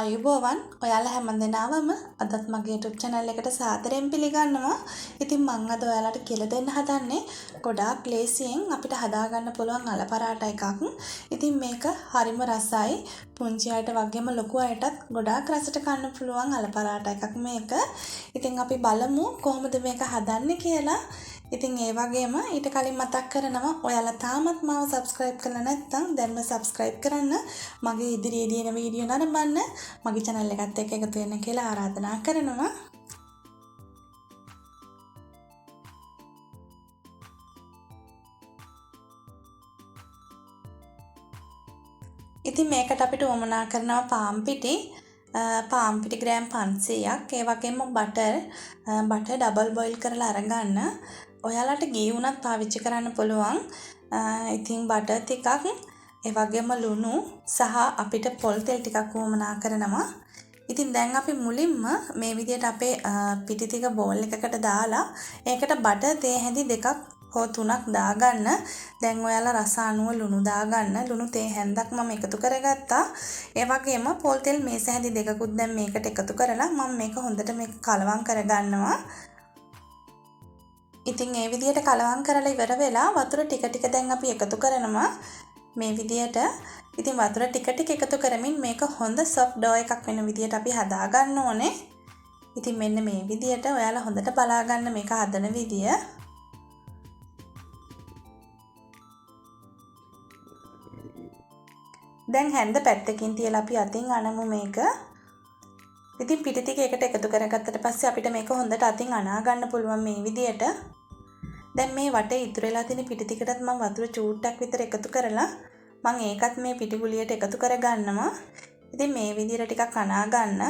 ආයුබෝවන් ඔයාලා හැමදෙනාවම අදත් මගේ YouTube channel එකට සාදරයෙන් පිළිගන්නවා. ඉතින් මම අද ඔයාලට කියලා දෙන්න හදන්නේ ගොඩාක් ලේසියෙන් අපිට හදාගන්න පුළුවන් අල පරාට එකක්. ඉතින් මේක හරිම රසයි. පුංචි අයට වගේම ලොකු අයටත් ගොඩාක් රසට කන්න පුළුවන් අල පරාට එකක් මේක. ඉතින් අපි බලමු කොහොමද මේක හදන්නේ කියලා. ඉතින් ඒ වගේම ඊට කලින් මතක් කරනවා ඔයාලා තාමත් මාව subscribe කරලා නැත්නම් දැන්ම subscribe කරන්න. මගේ ඉදිරියේදී එන වීඩියෝ නරඹන්න මගේ channel එකත් එක්ක එකතු වෙන්න කියලා ආරාධනා කරනවා. ඉතින් මේකට අපිට උවමනා කරනවා පාම් පිටි ග්‍රෑම් 500ක්. ඒ වගේම බටර් ඩබල් බොයිල් කරලා අරගන්න. ඔයාලට ගී උනත් පාවිච්චි කරන්න පුළුවන්. ඉතින් බටර් ටිකක් ඒ වගේම ලුණු සහ අපිට පොල් තෙල් ටිකක් උවමනා කරනවා. ඉතින් දැන් අපි මුලින්ම මේ විදිහට අපේ පිටි ටික බෝල් එකකට දාලා ඒකට බටර් තේ හැඳි 2ක් හෝ 3ක් දාගන්න. දැන් ඔයාලා රස අනුව ලුණු දාගන්න. ලුණු තේ හැන්දක් මම එකතු කරගත්තා. ඒ වගේම පොල් තෙල් මේස හැඳි 2කුත් දැන් මේකට එකතු කරලා මම මේක හොඳට කලවම් කරගන්නවා. ඉතින් මේ විදිහට කලවම් කරලා ඉවර වෙලා වතුර ටික දැන් අපි එකතු කරනවා. මේ විදිහට ඉතින් වතුර ටික එකතු කරමින් මේක හොඳ soft dough එකක් වෙන විදිහට අපි හදා ගන්න ඕනේ. ඉතින් මෙන්න මේ විදිහට ඔයාලා හොඳට බලා ගන්න මේක හදන විදිය. දැන් හැන්ද පැත්තකින් තියලා අපි අතින් අනමු මේක. ඉතින් පිටි ටික එකට එකතු කරගත්තට පස්සේ අපිට මේක හොඳට අතින් අනා ගන්න පුළුවන් මේ විදියට. දැන් මේ වටේ ඉතුරු වෙලා තියෙන පිටි ටිකටත් මම වතුර චූට්ටක් විතර එකතු කරලා මම ඒකත් මේ පිටි ගුලියට එකතු කරගන්නවා. ඉතින් මේ විදියට ටිකක් අනා ගන්න.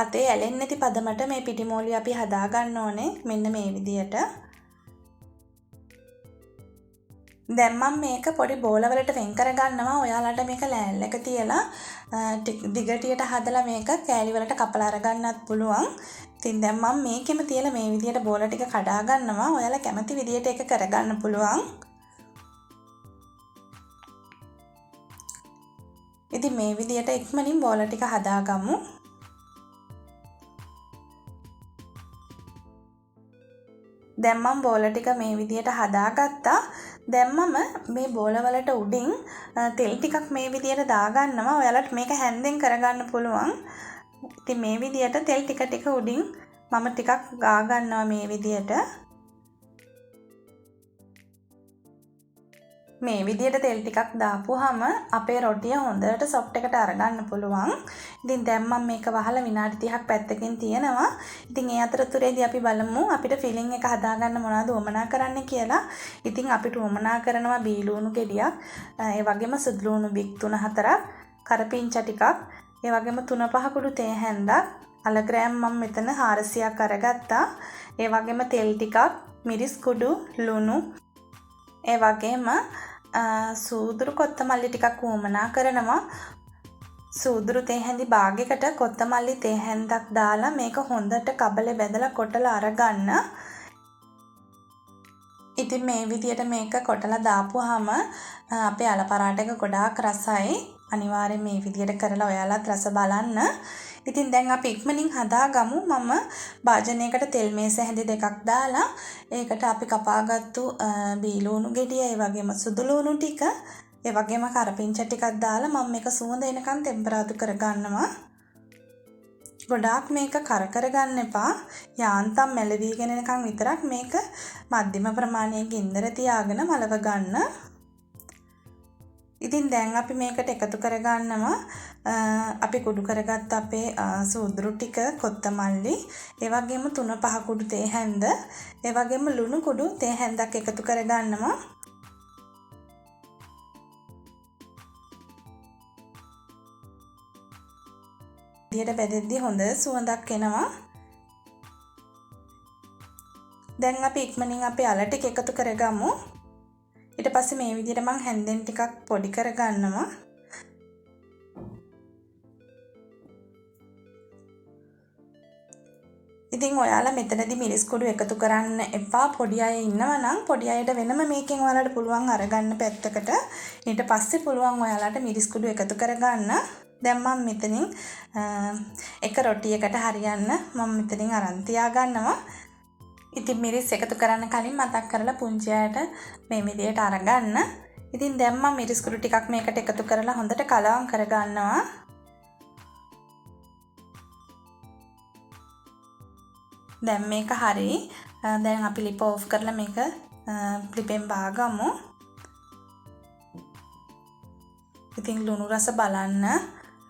අතේ ඇලෙන්නේ නැති පදමට මේ පිටි මෝලිය අපි හදා ගන්න ඕනේ. මෙන්න මේ විදියට. දැන් මම මේක පොඩි බෝල වලට වෙන් කර ගන්නවා. ඔයාලට මේක ලෑල්ලක තියලා දිගටියට හදලා මේක කෑලි වලට කපලා අරගන්නත් පුළුවන්. ඉතින් දැන් මම මේකෙම තියලා මේ විදියට බෝල ටික කඩා ගන්නවා. ඔයාලා කැමති විදියට ඒක කරගන්න පුළුවන්. ඉතින් මේ විදියට ඉක්මනින් බෝල ටික හදාගමු. දැන් මම බෝල ටික මේ විදියට හදාගත්තා. දැන් මම මේ බෝල වලට උඩින් තෙල් ටිකක් මේ විදියට දාගන්නවා. ඔයාලට මේක හැන්දෙන් කරගන්න පුළුවන්. ඉතින් මේ විදියට තෙල් ටික උඩින් මම ටිකක් ගා ගන්නවා මේ විදියට. මේ විදියට තෙල් ටිකක් දාපුවාම අපේ රොටිය හොඳට සොෆ්ට් එකට අරගන්න පුළුවන්. ඉතින් දැන් මම මේක වහලා විනාඩි 30ක් පැත්තකින් තියනවා. ඉතින් ඒ අතරතුරේදී අපි බලමු අපිට ෆිලිං එක හදාගන්න මොනවද උවමනා කරන්න කියලා. ඉතින් අපිට උවමනා කරනවා බීලුණු ගෙඩියක්, ඒ වගේම සුදු ලුණු බික් 3-4ක්, කරපිංචා ටිකක්, ඒ වගේම 3-5 කුඩු තේ හැන්දක්, අල ග්‍රෑම් මම මෙතන 400ක් අරගත්තා. ඒ වගේම තෙල් ටිකක්, මිරිස් කුඩු, ලුණු, ඒ වගේම සූදුරු කොත්තමල්ලි ටිකක් උවමනා කරනවා. සූදුරු තේ හැඳි භාගයකට කොත්තමල්ලි තේ හැන්දක් දාලා මේක හොඳට කබලේ බැදලා කොටලා අරගන්න. ඉතින් මේ විදියට මේක කොටලා දාපුවාම අපේ අල පරාට එක ගොඩාක් රසයි. අනිවාර්යෙන් මේ විදියට කරලා ඔයාලත් රස බලන්න. ඉතින් දැන් අපි ඉක්මනින් හදාගමු. මම භාජනයකට තෙල් මේස හැඳි 2ක් දාලා ඒකට අපි කපාගත්තු බීලුණු ගෙඩිය, ඒ වගේම සුදු ලුණු ටික, ඒ වගේම කරපිංචා ටිකක් දාලා මම මේක සුවඳ එනකන් ටෙම්පරාදු කරගන්නවා. ගොඩාක් මේක කරගන්න එපා. යාන්තම් මැලවිගෙන එනකන් විතරක් මේක මධ්‍යම ප්‍රමාණයේ ගින්දර තියාගෙන මලව ගන්න. ඉතින් දැන් අපි මේකට එකතු කරගන්නවා අපි කුඩු කරගත්ත අපේ සූදුරු ටික, කොත්තමල්ලි, ඒ වගේම 3-5 කුඩු තේ හැන්ද, ඒ වගේම ලුණු කුඩු තේ හැන්දක් එකතු කරගන්නවා. දිහට බෙදෙද්දී හොඳ සුවඳක් එනවා. දැන් අපි ඉක්මනින් අපේ අල ටික එකතු කරගමු. ඊට පස්සේ මේ විදිහට මම හැන්දෙන් ටිකක් පොඩි කරගන්නවා. ඉතින් ඔයාලා මෙතනදී මිරිස් කුඩු එකතු කරන්න එපා. පොඩි අය ඉන්නවා නම් පොඩි අයට වෙනම මේකෙන් ඔයාලට පුළුවන් අරගන්න පැත්තකට. ඊට පස්සේ පුළුවන් ඔයාලට මිරිස් කුඩු එකතු කරගන්න. දැන් මම මෙතනින් එක රොටියකට හරියන්න මම මෙතනින් අරන් තියාගන්නවා. ඉතින් මිරිස් එකතු කරන්න කලින් මතක් කරලා පුංචි අයට මේ විදියට අරගන්න. ඉතින් දැන් මම මිරිස් කුඩු ටිකක් මේකට එකතු කරලා හොඳට කලවම් කරගන්නවා. දැන් මේක හරි. දැන් අපි ලිප ඕෆ් කරලා මේක ලිපෙන් බාගමු. ඉතින් ලුණු රස බලන්න.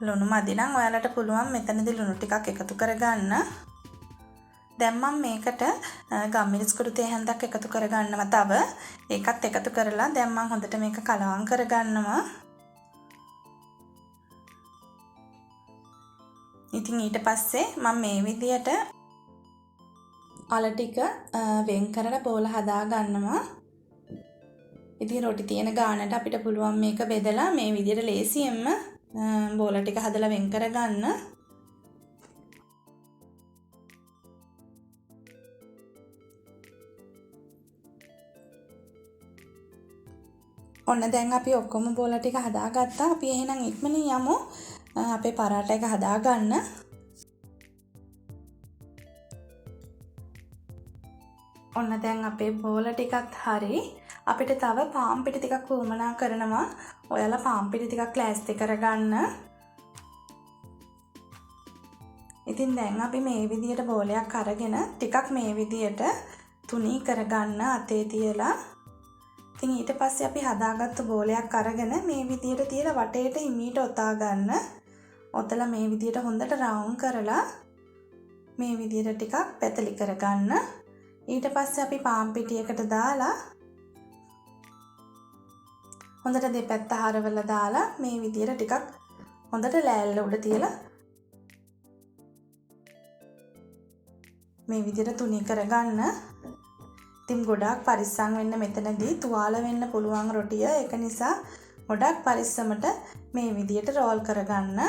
ලුණු මදි නම් ඔයාලට පුළුවන් මෙතනදී ලුණු ටිකක් එකතු කරගන්න. දැන් මම මේකට ගම්මිරිස් කුඩු තේ හැන්දක් එකතු කරගන්නවා තව. ඒකත් එකතු කරලා දැන් මම හොඳට මේක කලවම් කරගන්නවා. ඉතින් ඊට පස්සේ මම මේ විදියට අල ටික වෙන් කරලා බෝල හදා ගන්නවා. ඉතින් රොටි තියෙන ගානට අපිට පුළුවන් මේක බෙදලා මේ විදියට ලේසියෙන්ම බෝල ටික හදලා වෙන් කරගන්න. ඔන්න දැන් අපි ඔක්කොම බෝල ටික හදාගත්තා. අපි එහෙනම් ඉක්මනින් යමු අපේ පරාටා එක හදාගන්න. ඔන්න දැන් අපේ බෝල ටිකත් හරි. අපිට තව පාන් පිටි ටිකක් වුමනා කරනවා. ඔයාලා පාන් පිටි ටිකක් ලෑස්ති කරගන්න. ඉතින් දැන් අපි මේ විදියට බෝලයක් අරගෙන ටිකක් මේ විදියට තුනී කරගන්න අතේ තියලා. ඉතින් ඊට පස්සේ අපි හදාගත්තු බෝලයක් අරගෙන මේ විදියට තියලා වටේට හිමීට ඔතා ගන්න. ඔතලා මේ විදියට හොඳට රවුම් කරලා මේ විදියට ටිකක් පැතලි කරගන්න. ඊට පස්සේ අපි පාන් පිටියකට දාලා හොඳට දෙපැත්ත හරවලා දාලා මේ විදියට ටිකක් හොඳට ලෑල්ල උඩ තියලා මේ විදියට තුනී කරගන්න. ඉතින් ගොඩාක් පරිස්සම් වෙන්න මෙතනදී තුවාල වෙන්න පුළුවන් රොටිය. ඒක නිසා ගොඩාක් පරිස්සමට මේ විදියට රෝල් කරගන්න.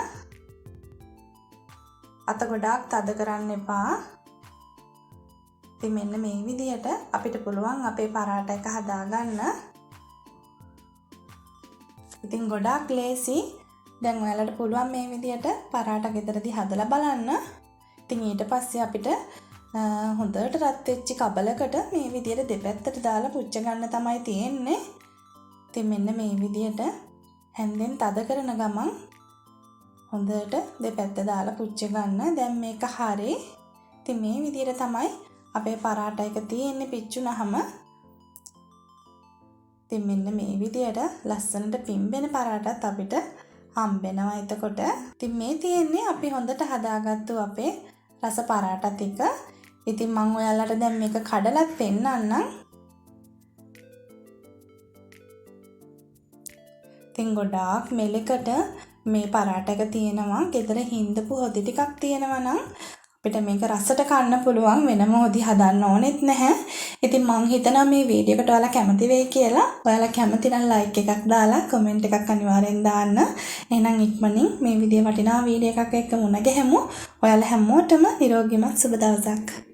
අත ගොඩාක් තද කරන්න එපා. ඉතින් මෙන්න මේ විදියට අපිට පුළුවන් අපේ පරාටා එක හදාගන්න. ඉතින් ගොඩාක් ලේසි. දැන් ඔයාලට පුළුවන් මේ විදියට පරාටා ගෙදරදී හදලා බලන්න. ඉතින් ඊට පස්සේ අපිට හොඳට රත් වෙච්ච කබලකට මේ විදියට දෙපැත්තට දාලා පුච්ච ගන්න තමයි තියෙන්නේ. ඉතින් මෙන්න මේ විදියට හැන්දෙන් තද කරන ගමන් හොඳට දෙපැත්ත දාලා පුච්ච ගන්න. දැන් මේක හරි. ඉතින් මේ විදියට තමයි අපේ පරාටා එක තියෙන්නේ පිච්චුනහම. ඉතින් මෙන්න මේ විදියට ලස්සනට පිම්බෙන පරාටාත් අපිට හම්බෙනවා එතකොට. ඉතින් මේ තියෙන්නේ අපි හොඳට හදාගත්තු අපේ රස පරාටා ටික. ඉතින් මම ඔයාලට දැන් මේක කඩලත් පෙන්නන්නම්. ඉතින් ගොඩාක් මෙලකට මේ පරාටා එක තියෙනවා. ගෙදර හින්දපු හොදි ටිකක් තියෙනවා නම් අපිට මේක රසට කන්න පුළුවන්. වෙනම හොදි හදන්න ඕනෙත් නැහැ. ඉතින් මං හිතනවා මේ වීඩියෝ එකට ඔයාලා කැමති වෙයි කියලා. ඔයාලා කැමති නම් ලයික් එකක් දාලා කමෙන්ට් එකක් අනිවාර්යෙන් දාන්න. එහෙනම් ඉක්මනින් මේ විදිය වටිනා වීඩියෝ එකක් එක්ක මුණ ගැහෙමු. ඔයාලා හැමෝටම නිරෝගීමත් සුබ දවසක්.